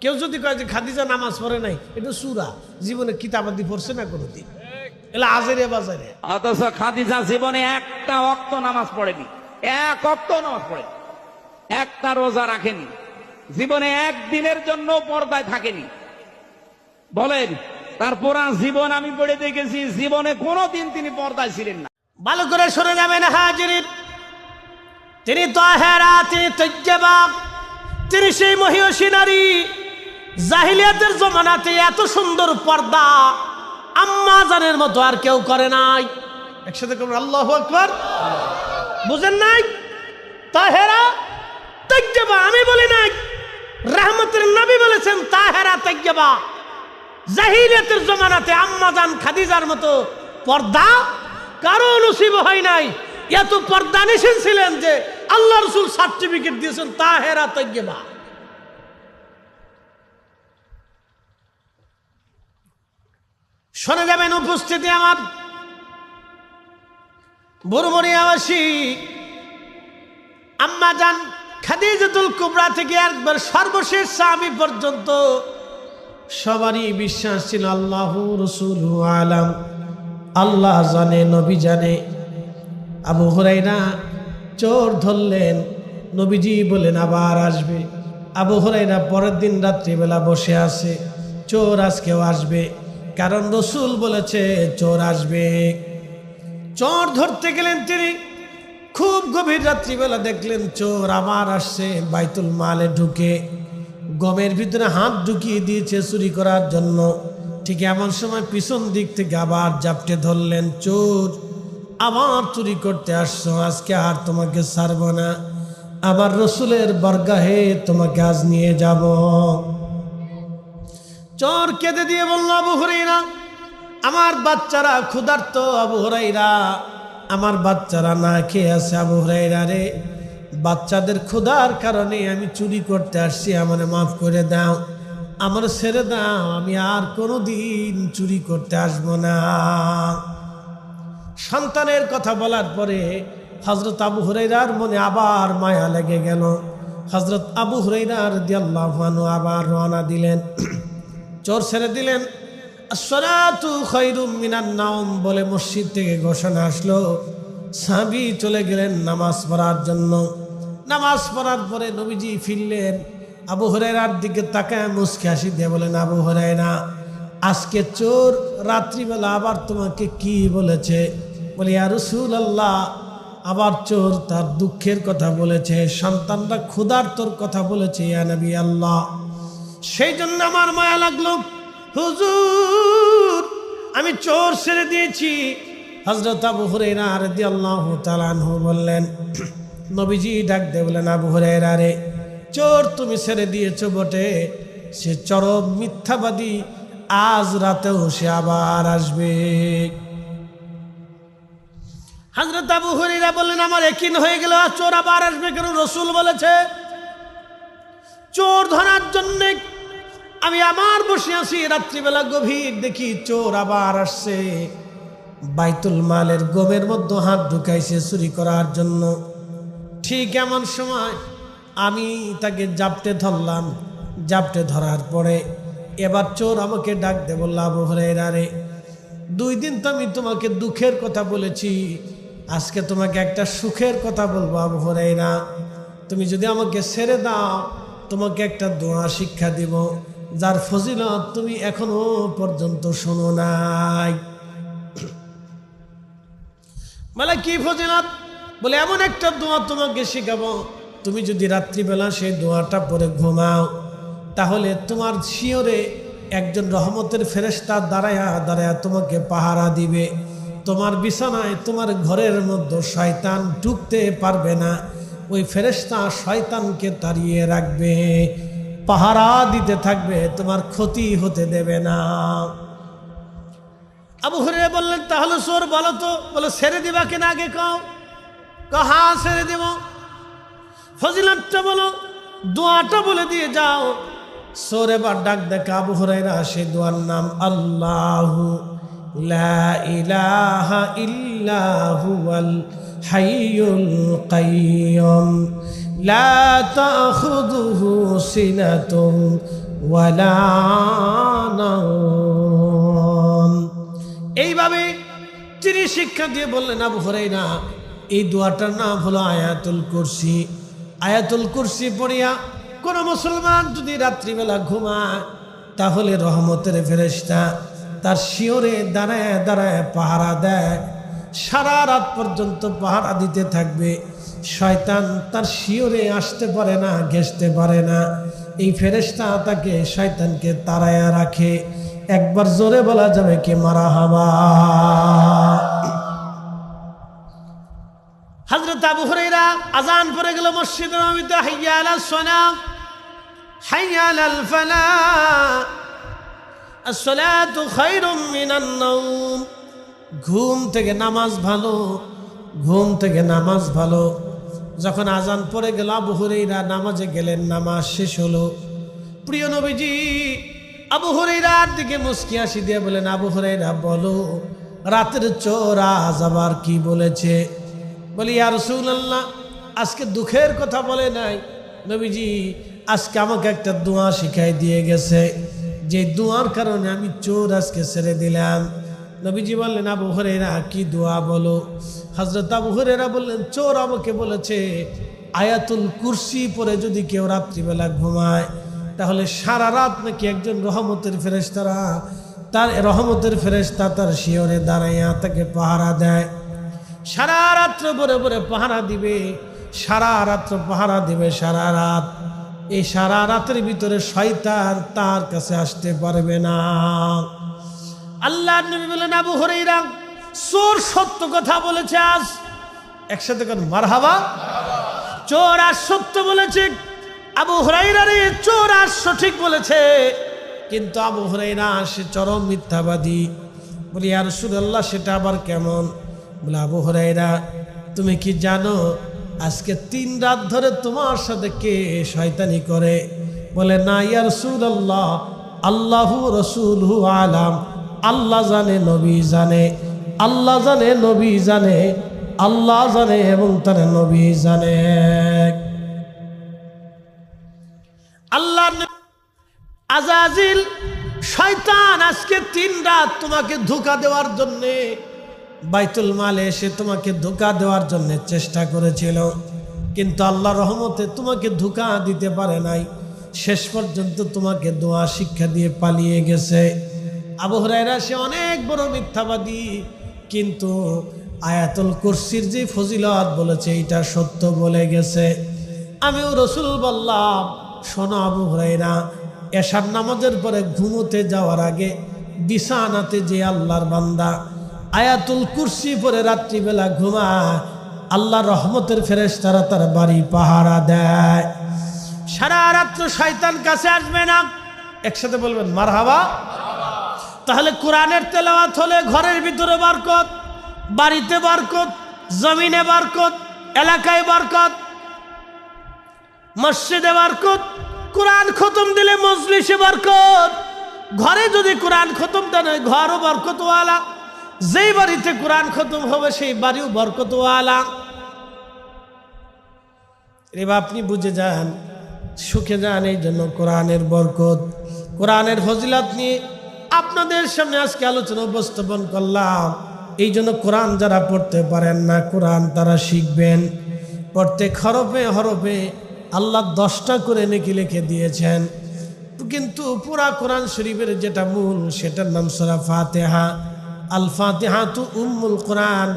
কেউ যদি কয় যে খাদিজা নামাজ পড়ে নাই, এটা সূরা, জীবনে কিতাবাদি পড়ছে না কোনোদিন, এলা আজেরে বাজারে। অথচ খাদিজা জীবনে একটা ওয়াক্ত নামাজ পড়েনি, এক ওয়াক্ত নামাজ পড়েনি, একটা রোজা রাখেনি, জীবনে একদিনের জন্য পর্দায় থাকেনি। বলেন, তার পুরা জীবন আমি পড়ে দেখেছি, জীবনে কোনোদিন তিনি পর্দায় ছিলেন না। ভালো করে শুনে যাবেন হাজিরিন, তিনি তাহেরা, তিনি তৈয়বা, তিনি সেই মহিয়সী নারী। জাহিলিয়াতের জমানাতে এত সুন্দর পর্দা আম্মা জানের মতো আর কেউ করে নাই। একসাথে করবেন আল্লাহু আকবার। বুঝেন নাই? তাহেরা তৈয়বা আমি বলি নাই, রাহমাতুল নবী বলেছেন তাহেরা তৈয়বা। জাহিলিয়াতের জমানাতে আম্মা জান খাদিজার মতো পর্দা কারো নসিব হয় নাই। এত পর্দা নিশীন ছিলেন যে আল্লাহ রাসূল সার্টিফিকেট দিয়েছেন তাহেরা তৈয়বা। শুনে যাবেন উপস্থিতি আমার বুড়মুড়িয়াবাসী, আম্মা জান খাদিজাতুল কুবরা থেকে একবার সর্বশেষ সাহাবী পর্যন্ত সবারই বিশ্বাস ছিল আল্লাহু রাসূলু আলাম, আল্লাহ জানে, নবী জানে। আবু হুরায়রা চোর ধরলেন, নবীজি বলেন আবার আসবে। আবু হুরায়রা পরের দিন রাত্রিবেলা বসে আছে, চোর আজকেও আসবে, কারণ রাসূল বলেছে চোর আসবে। চোর ধরতে গেলেন তিনি, খুব গভীর রাত্রিবেলা দেখলেন চোর আবার আসছে, বাইতুল মালে ঢুকে গমের ভিতরে হাত ঢুকিয়ে দিয়েছে চুরি করার জন্য। ঠিক এমন সময় পিছন দিক থেকে আবার জাপটে ধরলেন, চোর আবার চুরি করতে আসছো, আজকে আর তোমাকে ছাড়ব না, আবার রাসূলের বরগাহে তোমাকে আজ নিয়ে যাব। চোর কেঁদে দিয়ে বলল, আবু হুরায়রা আমার বাচ্চারা ক্ষুধার্ত, আবু হুরায়রা আমার বাচ্চারা না খেয়ে আছে, আবু হুরায়রা রে বাচ্চাদের ক্ষুধার কারণে আমি চুরি করতে আসছি, আমারে মাফ করে দাও, আমার ছেড়ে দাও, আমি আর কোনোদিন চুরি করতে আসবো না। সন্তানের কথা বলার পরে হযরত আবু হুরায়রার মনে আবার মায়া লেগে গেল। হযরত আবু হুরায়রা রাদিয়াল্লাহু আনহু আবার রওনা দিলেন, চোর ছেড়ে দিলেন। আসসালাতু খায়রুম মিনান নাওম বলে মসজিদ থেকে ঘোষণা আসলো, সাহাবী চলে গেলেন নামাজ পড়ার জন্য। নামাজ পড়ার পরে নবীজি ফিরলেন, আবু হুরায়রার দিকে তাকায় মুচকি হাসি দিয়ে বলেন, আবু হুরায়রা আজকে চোর রাত্রিবেলা আবার তোমাকে কি বলেছে? বলে, ইয়া রাসূলুল্লাহ আবার চোর তার দুঃখের কথা বলেছে, সন্তানরা ক্ষুধার্তর কথা বলেছে ইয়া নবী আল্লাহ, সেই জন্য আমার মায়া লাগলো। হুজুর আমি চোর ছেড়ে দিয়েছি। হযরত আবু হুরায়রা রাদিয়াল্লাহু তাআলা আনহু বললেন, নবীজি ডাক দিয়ে বলেন, আবু হুরায়রা রে চোর তুমি ছেড়ে দিয়েছো বটে, সে চরম মিথ্যাবাদী, আজ রাতেও সে আবার আসবে। হযরত আবু হুরায়রা বললেন, আমার ইয়াকিন হয়ে গেল চোর আবার আসবে, কেন রাসূল বলেছে। চোর ধরার জন্য আমি আমার বসে আছি, রাত্রিবেলা গভীর দেখি চোর আবার আসছে, বাইতুল মালের গমের মধ্যে হাত ঢুকাইছে চুরি করার জন্য। ঠিক এমন সময় আমি তাকে জাপটে ধরলাম, জাপটে ধরার পরে এবার চোর আমাকে ডাক দে বলল, আবু হুরায়রা রে 2 দিন তো আমি তোমাকে দুঃখের কথা বলেছি, আজকে তোমাকে একটা সুখের কথা বলবো আবু হুরায়রা, তুমি যদি আমাকে ছেড়ে দাও তোমাকে একটা দোয়া শিক্ষা দিব, যার ফজিলত তুমি এখনো পর্যন্ত শোনো নাই। বলে, কি ফজিলত? বলে, এমন একটা দোয়া তোমাকে শিখাবো, তুমি যদি রাত্রিবেলা সেই দোয়াটা পড়ে ঘুমাও, তাহলে তোমার শিয়রে একজন রহমতের ফেরেশতা দাঁড়ায়া দাঁড়ায়া তোমাকে পাহারা দিবে, তোমার বিছানায় তোমার ঘরের মধ্যে শয়তান ঢুকতে পারবে না, ওই ফেরেশতা শয়তানকে তাড়িয়ে রাখবে, পাহারা দিতে থাকবে, তোমার ক্ষতি হতে দেবে না। আবু হুরায়রা বললেন, তাহলে চোর বলো তো, বলে ছেড়ে দিবা কিনা আগে কও। হ্যাঁ ছেড়ে দেব। ফজিলতটা বলো, দোয়াটা বলে দিয়ে যাও। চোর এবার ডাক দেখে আবু হুরায়রা, সেই দোয়ার নাম আল্লাহু লা ইলাহা ইল্লা হুয়াল হাইয়ুল কাইয়্যুম লা তাখুযুহু সিনাতুন ওয়ালা নাওম। এইভাবে তিনি শিক্ষা দিয়ে বললেন, আবু হুরায়রা, এই দোয়াটার নাম হলো আয়াতুল কুরসি। আয়াতুল কুরসি পড়িয়া কোন মুসলমান যদি রাত্রিবেলা ঘুমায়, তাহলে রহমতের ফেরেশতা তার শিওরে দাঁড়ায় দাঁড়ায় পাহারা দেয়, সারা রাত পর্যন্ত পাহারা দিতে থাকবে। শয়তান তার শিওরে আসতে পারে না, ঘেঁষতে পারে না। এই ফেরেশতা তাকে, শয়তানকে তাড়ায়া রাখে। একবার জোরে বলা যাবে কি মারহাবা। হযরত আবু হুরায়রা আযান পড়ে গেল মসজিদের নববীতে, হাইয়া আলাস সালাহ হাইয়া আলাল ফালাহ আসসালাতু খায়রুম মিনান নাওম। ঘুম থেকে নামাজ ভালো, ঘুম থেকে নামাজ ভালো। যখন আজান পড়ে গেল, আবু হুরায়রা নামাজে গেলেন, নামাজ শেষ হলো। প্রিয় নবীজি আবু হুরায়রার দিকে মুস্কি হাসি দিয়ে বলেন, আবু হুরায়রা বলো, রাতের চোর আজ আবার কি বলেছে? বলি, ইয়া রাসূলুল্লাহ, আজকে দুঃখের কথা বলে নাই। নবীজি আজকে আমাকে একটা দোয়া শিখাই দিয়ে গেছে, যে দোয়ার কারণে আমি চোর আজকে ছেড়ে দিলাম। নবীজি বললেন, আবু হুরায়রা কি দোয়া বলো? হযরত আবু হুরায়রা বললেন, চোর আমাকে বলেছে আয়াতুল কুরসি পড়ে যদি কেউ রাত্রিবেলা ঘুমায়, তাহলে সারা রাত নাকি একজন রহমতের ফেরেশতারা, তার রহমতের ফেরেশতা তার শিয়রে দাঁড়াইয়া তাকে পাহারা দেয়। সারা রাত্র ভরে ভরে পাহারা দিবে, সারা রাত্র পাহারা দিবে, সারা রাত। এই সারা রাতের ভিতরে শয়তান তার কাছে আসতে পারবে না। আল্লাহর নবী বলেন, আবু হুরায়রা, চোর সত্য কথা বলেছে আজ। একসাথে কোন মারহাবা। চোর আজ সত্য বলেছে। আবু হুরায়রা রে, চোর আজ সঠিক বলেছে। কিন্তু আবু হুরায়রা সে চরম মিথ্যাবাদী। বলি, ইয়া রাসূলুল্লাহ, সেটা আবার কেমন? বলে, আবু হুরায়রা, তুমি কি জানো আজকে 3 রাত ধরে তোমার সাথে কে শয়তানি করে? বলে, না ইয়া রাসূলুল্লাহ, আল্লাহু রাসূলুহু আলাম। আল্লাহ জানে, নবী জানে। আল্লাহ জানে, নবী জানে। আল্লাহ জানে এবং তার নবী জানে। আল্লাহ আজাজিল শয়তান আজকে 3 রাত তোমাকে ধোঁকা দেওয়ার জন্যে, বাইতুল মালে এসে তোমাকে ধোঁকা দেওয়ার জন্য চেষ্টা করেছিল, কিন্তু আল্লাহ রহমতে তোমাকে ধোঁকা দিতে পারে নাই। শেষ পর্যন্ত তোমাকে দোয়া শিক্ষা দিয়ে পালিয়ে গেছে। আবু হুরায়রা সে অনেক বড় মিথ্যাবাদী, কিন্তু আয়াতুল কুরসির যে ফজিলত বলেছে এটা সত্য বলে গেছে। আমিও রাসূল বললাম, শোনো আবু হুরায়রা, এশার নামাজের পরে ঘুমোতে যাওয়ার আগে বিছানাতে যে আল্লাহর বান্দা আয়াতুল কুরসি পরে রাত্রিবেলা ঘুমায়, আল্লাহ রহমতের ফেরেশতারা তার বাড়ি পাহারা দেয়। সারা রাত্র শয়তান কাছে আসবে না। একসাথে বলবেন মারহাবা। তাহলে কোরআনের তেলাওয়াত হলে ঘরের ভিতরে বরকত, বাড়িতে বরকত, জমিনে বরকত, এলাকায় বরকত, মসজিদে বরকত। কোরআন খতম দিলে মজলিসে বরকত। ঘরে যদি কোরআন খতম দেন, ঘরও বরকতওয়ালা। যেই বাড়িতে কোরআন খতম হবে সেই বাড়িও বরকতওয়ালা। এবার আপনি বুঝে যান, সুখে যান। এই জন্য কোরআনের বরকত, কোরআনের ফজিলত নিয়ে আপনাদের সামনে আজকে আলোচনা উপস্থাপন করলাম। এই জন্য কোরআন যারা পড়তে পারেন না, কোরআন তারা শিখবেন। প্রত্যেক হরফে হরফে আল্লাহ 10টা করে নেকি লিখে দিয়েছেন। কিন্তু পুরা কোরআন শরীফের যেটা মূল, সেটার নাম সূরা ফাতিহা। আল ফাতিহাতু উম্মুল কোরআন।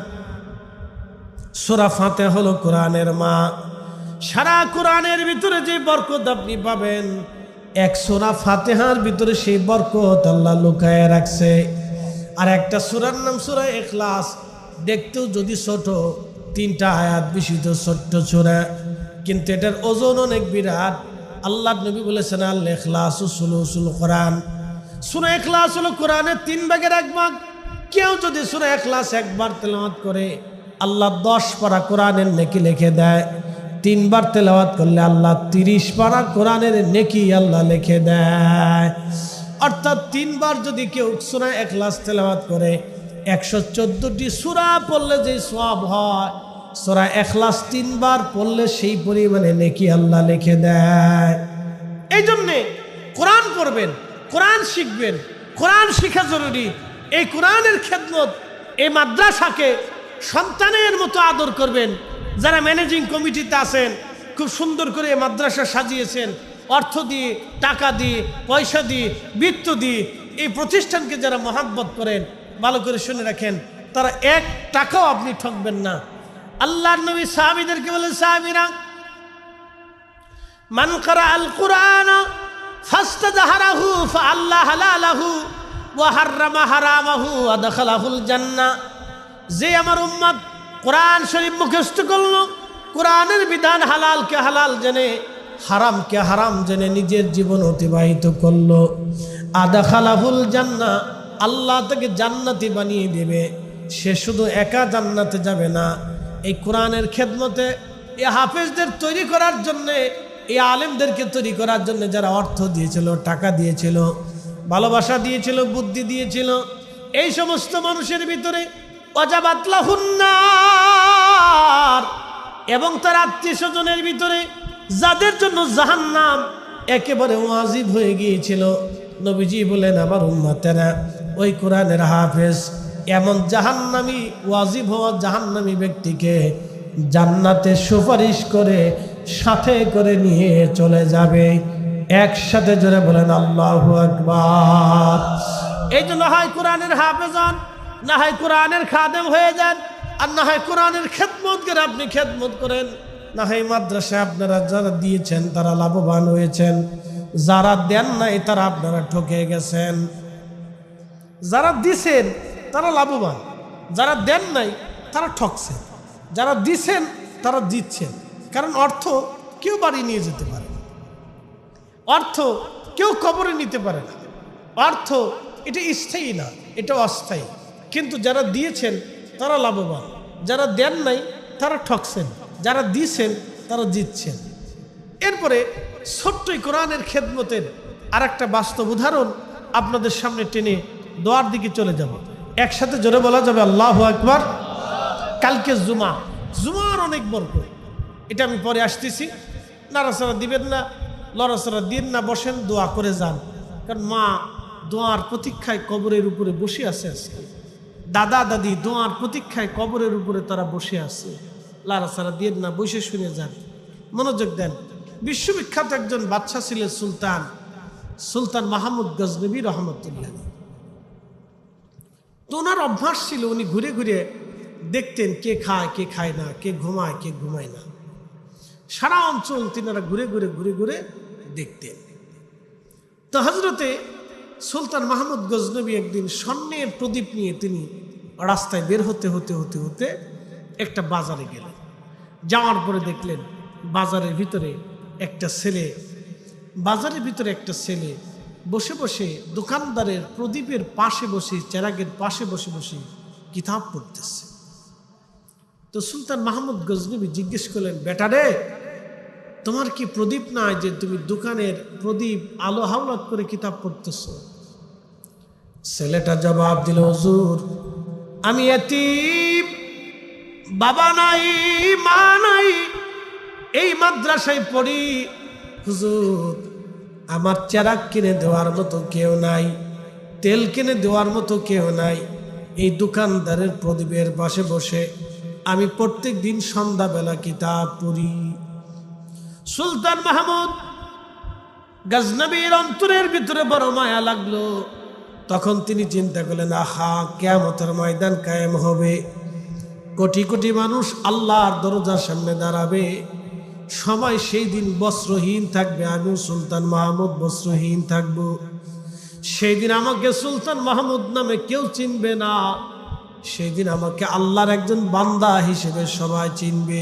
সূরা ফাতিহা হলো কোরআনের মা। সারা কোরআনের ভিতরে যে বরকত আপনি পাবেন, এক সূরা ফাতিহার ভিতরে সেই বরকত আল্লাহ লুকায়ে রাখছে। আর একটা সূরার নাম সূরা ইখলাস। দেখতেও যদি ছোট, 3টা আয়াত বিশিষ্ট ছোট্ট সূরা, কিন্তু এটার ওজন অনেক বিরাট। আল্লাহ নবী বলেছেন, আল ইখলাসু সুলুসুল কোরআন। সূরা ইখলাস হলো কোরআনের 3 ভাগের 1 ভাগ। কেউ যদি সূরা ইখলাস একবার তেলাওয়াত করে, আল্লাহ 10 পারা কোরআনের নেকি লিখে দেয়। 3 বার তেলাওয়াত করলে আল্লাহ 30 পারা কোরআনের নেকি আল্লাহ লিখে দেয়। অর্থাৎ 3 বার যদি কেউ সূরা ইখলাস তেলাওয়াত করে, 114টি সূরা পড়লে যে সওয়াব হয়, সূরা ইখলাস 3 বার পড়লে সেই পরিমাণে নেকি আল্লাহ লিখে দেয়। এই জন্যে কোরআন পড়বেন, কোরআন শিখবেন। কোরআন শিখা জরুরি। এই কোরআনের খেদমত, এই মাদ্রাসাকে সন্তানের মতো আদর করবেন। যারা ম্যানেজিং কমিটিতে আছেন, খুব সুন্দর করে এই মাদ্রাসা সাজিয়েছেন, অর্থ দিয়ে, টাকা দিয়ে, পয়সা দিয়ে, বৃত্ত দিয়ে এই প্রতিষ্ঠানকে যারা মহাব্বত করেন, ভালো করে শুনে রাখেন, তারা এক টাকাও আপনি ঠকবেন না। আল্লাহর নবী সাহাবীদেরকে বলেন, সাহাবীরা, মান ক্বারা আল কুরআন ফাস্তাযহারাহু ফাআল্লাহ হালালাহু ওয়া হাররামা হারামাহু ওয়া দাখালাহুল জান্নাহ। যে আমার উম্মত কোরআন শরীফ মুখস্থ করলো, কোরআনের বিধান হালালকে হালাল জেনে, হারামকে হারাম জেনে নিজের জীবন অতিবাহিত করলো, আদাখালাহুল জান্নাহ, আল্লাহ তাকে জান্নাতি বানিয়ে দেবে। সে শুধু একা জান্নাতে যাবে না, এই কোরআনের খেদমতে এই হাফেজদের তৈরি করার জন্যে, এই আলেমদেরকে তৈরি করার জন্য যারা অর্থ দিয়েছিল, টাকা দিয়েছিল, ভালোবাসা দিয়েছিল, বুদ্ধি দিয়েছিল, এই সমস্ত মানুষের ভিতরে ওয়াজাবাত লাহুন নার, এবং তার আত্মীয় স্বজনের ভিতরে যাদের জন্য জাহান্নাম একেবারে ওয়াজিব হয়ে গিয়েছিল, নবীজি বলেন আমার উম্মতেরা ওই কোরআনের হাফেজ এমন জাহান্নামী, ওয়াজিব হওয়া জাহান্নামী ব্যক্তিকে জান্নাতে সুপারিশ করে সাথে করে নিয়ে চলে যাবে। একসাথে জোরে বলেন আল্লাহু আকবার। এই জন্য হয় কোরআনের হাফেজ হন, না হয় কোরআনের খাদেম হয়ে যান, আর না হয় কোরআনের খেদমত করে আপনি খেদমত করেন, না হয় মাদ্রাসায় আপনারা যারা দিয়েছেন তারা লাভবান হয়েছেন, যারা দেন নাই তারা আপনারা ঠকে গেছেন। যারা দিছেন তারা লাভবান, যারা দেন নাই তারা ঠকছেন। যারা দিছেন তারা দিচ্ছেন, কারণ অর্থ কেউ বাড়ি নিয়ে যেতে পারে না, অর্থ কেউ কবরে নিতে পারে না, অর্থ এটা স্থায়ী না, এটা অস্থায়ী। কিন্তু যারা দিয়েছেন তারা লাভবান, যারা দেন নাই তারা ঠকছেন, যারা দিয়েছেন তারা জিতছেন। এরপরে ছোট্টই কোরআনের খেদমতের আর একটা বাস্তব উদাহরণ আপনাদের সামনে টেনে দোয়ার দিকে চলে যাব। একসাথে জোরে বলা যাবে আল্লাহু আকবার। কালকে জুমা, জুমার অনেক বরকত, এটা আমি পরে আসতেছি। নাড়াচাড়া দিবেন না, লড়াচড়া দিন না, বসেন, দোয়া করে যান। কারণ মা দোয়ার প্রতীক্ষায় কবরের উপরে বসে আছে আজকে, দাদা দাদি দোয়ার প্রতীক্ষায় কবরের উপরে তারা বসে আছে। লাড়াচাড়া দিন না, বসে শুনে যান, মনোযোগ দেন। বিশ্ববিখ্যাত একজন বাদশা ছিলেন সুলতান, সুলতান মাহমুদ গজনবী রহমতুল্লাহ। তো ওনার অভ্যাস ছিল উনি ঘুরে ঘুরে দেখতেন কে খায় কে খায় না, কে ঘুমায় কে ঘুমায় না। সারা অঞ্চল তিনারা ঘুরে ঘুরে ঘুরে ঘুরে দেখতেন। তো হজরতে সুলতান মাহমুদ গজনবী একদিন স্বর্ণের প্রদীপ নিয়ে তিনি রাস্তায় বের হতে হতে হতে হতে একটা বাজারে গেলেন। যাওয়ার পরে দেখলেন বাজারের ভিতরে একটা ছেলে, বাজারের ভিতরে একটা ছেলে বসে বসে দোকানদারের প্রদীপের পাশে বসে, চেরাগের পাশে বসে বসে কিতাব পড়তেছে। তো সুলতান মাহমুদ গজনবী জিজ্ঞেস করলেন, বেটা রে, তোমার কি প্রদীপ নাই যে তুমি দোকানের প্রদীপ আলো হাওলাত করে কিতাব পড়তেছ? ছেলেটা জবাব দিল, হুজুর আমি এতিম, বাবা নাই মা নাই, এই মাদ্রাসায় পড়ি, হুজুর আমার চেরাগ কিনে দেওয়ার মতো কেউ নাই, তেল কিনে দেওয়ার মতো কেউ নাই, এই দোকানদারের প্রদীপের পাশে বসে আমি প্রত্যেক দিন সন্ধ্যাবেলা কিতাব পড়ি। সুলতান মাহমুদ গজনবীর অন্তরের ভিতরে বড় মায়া লাগলো। তখন তিনি চিন্তা করলেন, আহা, কিয়ামতের ময়দান কায়েম হবে, কোটি কোটি মানুষ আল্লাহর দরজার সামনে দাঁড়াবে, সবাই সেই দিন বস্ত্রহীন থাকবে, আমিও সুলতান মাহমুদ বস্ত্রহীন থাকব। সেই দিন আমাকে সুলতান মাহমুদ নামে কেউ চিনবে না, সেই দিন আমাকে আল্লাহর একজন বান্দা হিসেবে সবাই চিনবে।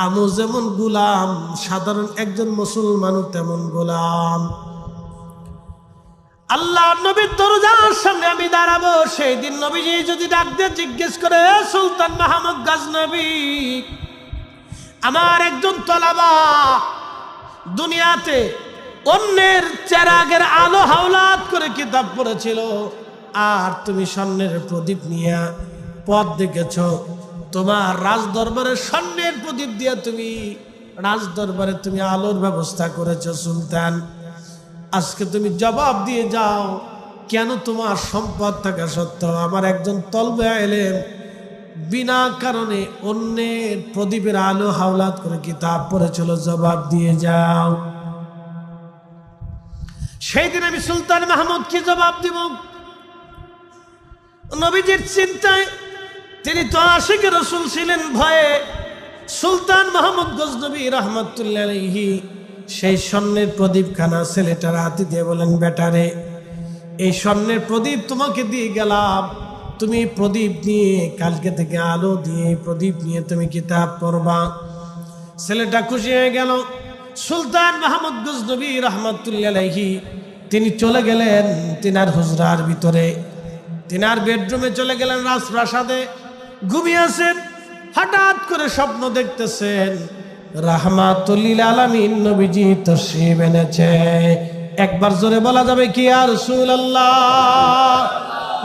আমিও যেমন গোলাম, সাধারণ একজন মুসলমানও তেমন গোলাম। আল্লাহ নবীর দরজার সামনে আমি দাঁড়াবো। সেই দিন নবীজি যদি ডাক দিয়ে জিজ্ঞেস করে, সুলতান মাহমুদ গজনবী, আমার একজন তলাবা দুনিয়াতে অন্যের চেরাগের আলো হাওলাত করে কিতাব পড়েছিল, আর তুমি স্বর্ণের প্রদীপ নিয়ে পথ দেখেছ, তোমার রাজ দরবারের স্বর্ণের প্রদীপ দিয়ে তুমি রাজ দরবারে তুমি আলোর ব্যবস্থা করেছ। সুলতান, আজকে তুমি জবাব দিয়ে যাও, কেন তোমার সম্পদ থাকা সত্ত্বেও আমার একজন তলবে এলেম বিনা কারণে অন্যের প্রদীপের আলো হাওলাত করে কিতাব পড়েছিল, জবাব দিয়ে যাও। সেই দিন আমি সুলতান মাহমুদ কি জবাব দিব? নবীজির চিন্তায়, তিনি তো আশিক রাসূল ছিলেন, ভয়ে সুলতান মাহমুদ গজনবী রাহমাতুল্লাহ আলাইহি সেই স্বর্ণের প্রদীপখানা ছেলেটার হাতে দিয়ে বলেন, বেটারে এই স্বর্ণের প্রদীপ তোমাকে দিয়ে গেলাম, তুমি প্রদীপ নিয়ে কালকে থেকে আলো দিয়ে প্রদীপ নিয়ে তুমি কিতাব পড়বা। ছেলেটা খুশি হয়ে গেল। সুলতান মাহমুদ গজনবী রাহমাতুল্লাহ আলাইহি তিনি চলে গেলেন তিনার হুজরার ভিতরে, তিনার বেডরুমে চলে গেলেন, রাজপ্রাসাদে ঘুমিয়ে আছেন। হঠাৎ করে স্বপ্ন দেখতেছেন রাহমাতুল আলামিন নবীজি তশরিফ এনেছে। একবার জোরে বলা যাবে কি ইয়া রাসূলুল্লাহ?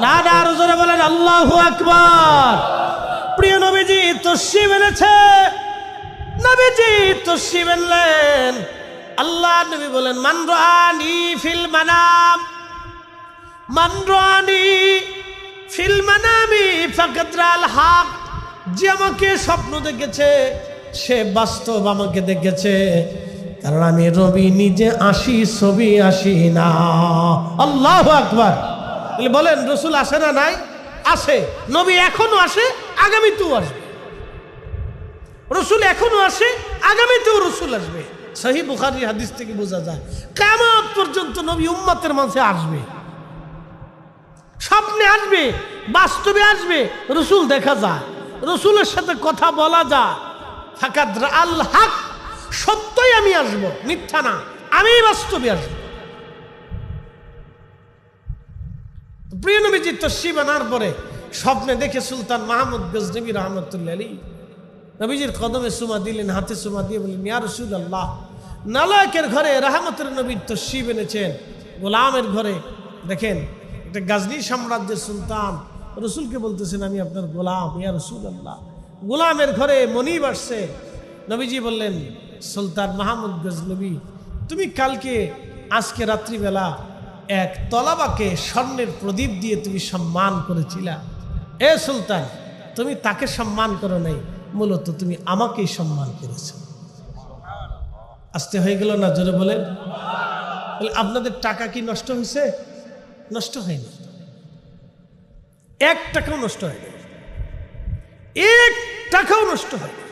না না, আরো জোরে বলেন আল্লাহু আকবার। প্রিয় নবীজি তশরিফ এনেছে। নবীজি তশরিফ আনলেন। আল্লাহ নবী বলেন, মান রাআনি ফিল মানাম, মান রাআনি ফিল মানামি ফাকাদ রাআল হক। যে আমাকে স্বপ্ন দেখেছে সে বাস্তব আমাকে দেখেছে, কারণ আমি রবি নিজে আসি, ছবি আসি না। আল্লাহু আকবার। বলেন রসুল আসে না? নাই, আসে। নবী এখনো আসে, আগামীতেও আসবে। রসুল এখনো আসে, আগামীতেও রসুল আসবে। সহিহ বুখারীর হাদিস থেকে বোঝা যায় কিয়ামত পর্যন্ত নবী উম্মতের মাঝে আসবে, স্বপ্নে আসবে, বাস্তবে আসবে। রসুল দেখা যায়, রসুলের সাথে কথা বলা যায়। ফাকাদ রাআল হক, সত্যই আমি আসব, মিথ্যা না, আমি বাস্তবে আসব। প্রিয় নবীজি তশরিফ আনার পরে স্বপ্নে দেখে সুলতান মাহমুদ গজনবী রাহমাতুল্লাহ আলাইহি নবীজির কদমে চুমা দিলেন, হাতে চুমা দিয়ে বললেন, ইয়া রাসূলুল্লাহ, নালায়েকের ঘরে রাহমাতুর নবীর তশরিফ এনেছেন, গোলামের ঘরে। দেখেন, একটা গাজনী সাম্রাজ্যের সুলতান রসুলকে বলতেছেন, আমি আপনার গোলাম ইয়া রাসূলুল্লাহ। গোলামের ঘরে মনিব আসছে। নবীজি বললেন, সুলতান মাহমুদ গজনবী, তুমি কালকে আজকে রাত্রিবেলা এক তলাবাকে স্বর্ণের প্রদীপ দিয়ে তুমি সম্মান করেছিলা। এ সুলতান, তুমি তাকে সম্মান করো নাই, মূলত তুমি আমাকেই সম্মান করেছ। আসতে হয়ে গেল না? জোরে বলেন। আপনাদের টাকা কি নষ্ট হয়েছে? নষ্ট হয়নি, এক টাকাও নষ্ট হয়নি, এক টাকাও নষ্ট হয়নি।